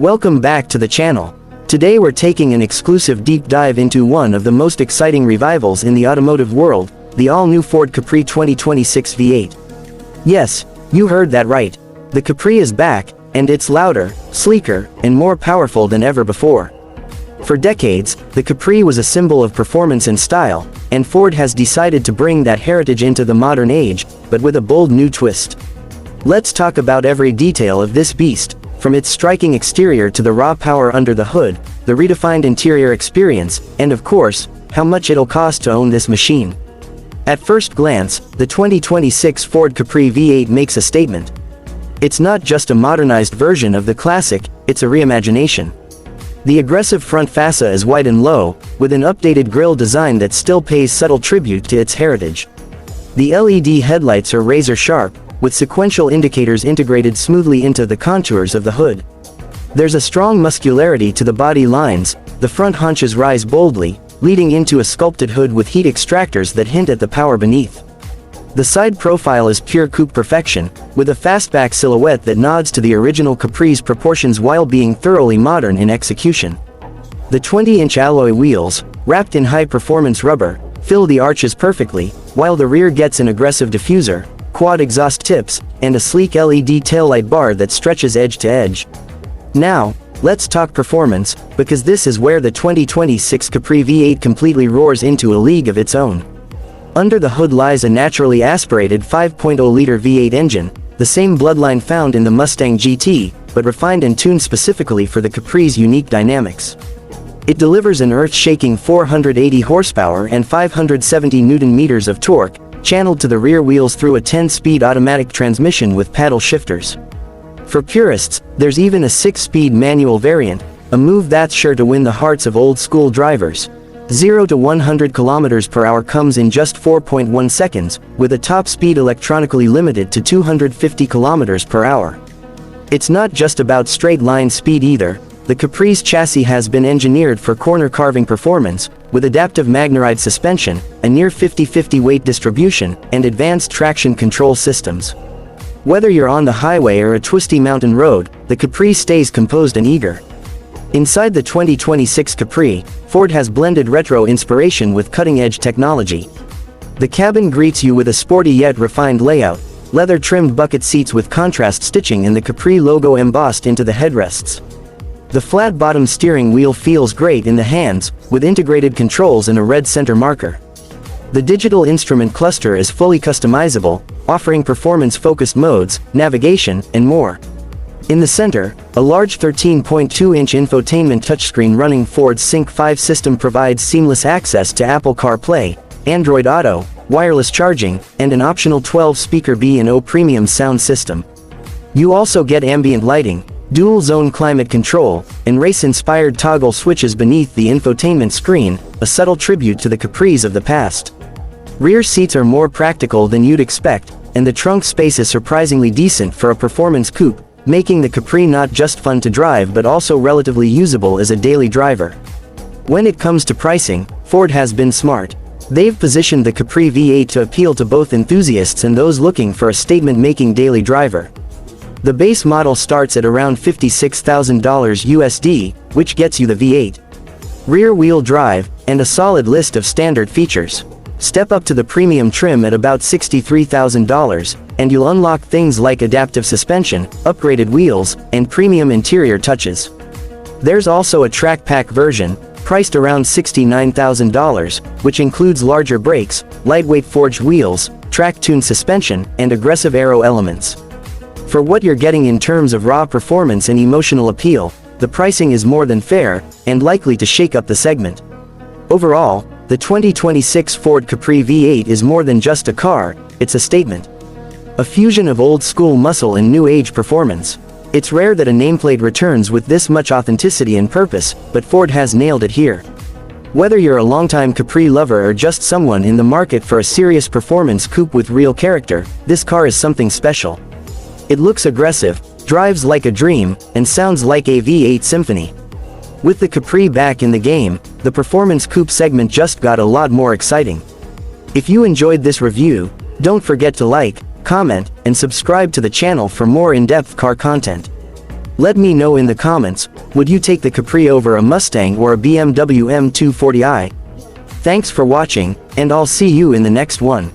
Welcome back to the channel. Today we're taking an exclusive deep dive into one of the most exciting revivals in the automotive world, the all-new Ford Capri 2026 V8. Yes, you heard that right. The Capri is back, and it's louder, sleeker, and more powerful than ever before. For decades, the Capri was a symbol of performance and style, and Ford has decided to bring that heritage into the modern age, but with a bold new twist. Let's talk about every detail of this beast, from its striking exterior to the raw power under the hood, the redefined interior experience, and of course, how much it'll cost to own this machine. At first glance, the 2026 Ford Capri V8 makes a statement. It's not just a modernized version of the classic, it's a reimagination. The aggressive front fascia is wide and low, with an updated grille design that still pays subtle tribute to its heritage. The LED headlights are razor-sharp, with sequential indicators integrated smoothly into the contours of the hood. There's a strong muscularity to the body lines, the front haunches rise boldly, leading into a sculpted hood with heat extractors that hint at the power beneath. The side profile is pure coupe perfection, with a fastback silhouette that nods to the original Capri's proportions while being thoroughly modern in execution. The 20-inch alloy wheels, wrapped in high-performance rubber, fill the arches perfectly, while the rear gets an aggressive diffuser, quad exhaust tips, and a sleek LED taillight bar that stretches edge to edge. Now, let's talk performance, because this is where the 2026 Capri V8 completely roars into a league of its own. Under the hood lies a naturally aspirated 5.0-liter V8 engine, the same bloodline found in the Mustang GT, but refined and tuned specifically for the Capri's unique dynamics. It delivers an earth-shaking 480 horsepower and 570 Nm of torque, channeled to the rear wheels through a 10-speed automatic transmission with paddle shifters. For purists, there's even a 6-speed manual variant, a move that's sure to win the hearts of old-school drivers. 0 to 100 km/h comes in just 4.1 seconds, with a top speed electronically limited to 250 km/h. It's not just about straight-line speed either. The Capri's chassis has been engineered for corner-carving performance, with adaptive Magneride suspension, a near 50-50 weight distribution, and advanced traction control systems. Whether you're on the highway or a twisty mountain road, the Capri stays composed and eager. Inside the 2026 Capri, Ford has blended retro inspiration with cutting-edge technology. The cabin greets you with a sporty yet refined layout, leather-trimmed bucket seats with contrast stitching and the Capri logo embossed into the headrests. The flat-bottom steering wheel feels great in the hands, with integrated controls and a red center marker. The digital instrument cluster is fully customizable, offering performance-focused modes, navigation, and more. In the center, a large 13.2-inch infotainment touchscreen running Ford's Sync 5 system provides seamless access to Apple CarPlay, Android Auto, wireless charging, and an optional 12-speaker B&O premium sound system. You also get ambient lighting, dual-zone climate control, and race-inspired toggle switches beneath the infotainment screen, a subtle tribute to the Capris of the past. Rear seats are more practical than you'd expect, and the trunk space is surprisingly decent for a performance coupe, making the Capri not just fun to drive but also relatively usable as a daily driver. When it comes to pricing, Ford has been smart. They've positioned the Capri V8 to appeal to both enthusiasts and those looking for a statement-making daily driver. The base model starts at around $56,000 USD, which gets you the V8. Rear-wheel drive, and a solid list of standard features. Step up to the premium trim at about $63,000, and you'll unlock things like adaptive suspension, upgraded wheels, and premium interior touches. There's also a track pack version, priced around $69,000, which includes larger brakes, lightweight forged wheels, track-tuned suspension, and aggressive aero elements. For what you're getting in terms of raw performance and emotional appeal, the pricing is more than fair, and likely to shake up the segment. Overall, the 2026 Ford Capri V8 is more than just a car, it's a statement. A fusion of old-school muscle and new-age performance. It's rare that a nameplate returns with this much authenticity and purpose, but Ford has nailed it here. Whether you're a longtime Capri lover or just someone in the market for a serious performance coupe with real character, this car is something special. It looks aggressive, drives like a dream, and sounds like a V8 symphony. With the Capri back in the game, the performance coupe segment just got a lot more exciting. If you enjoyed this review, don't forget to like, comment, and subscribe to the channel for more in-depth car content. Let me know in the comments, would you take the Capri over a Mustang or a BMW M240i? Thanks for watching, and I'll see you in the next one.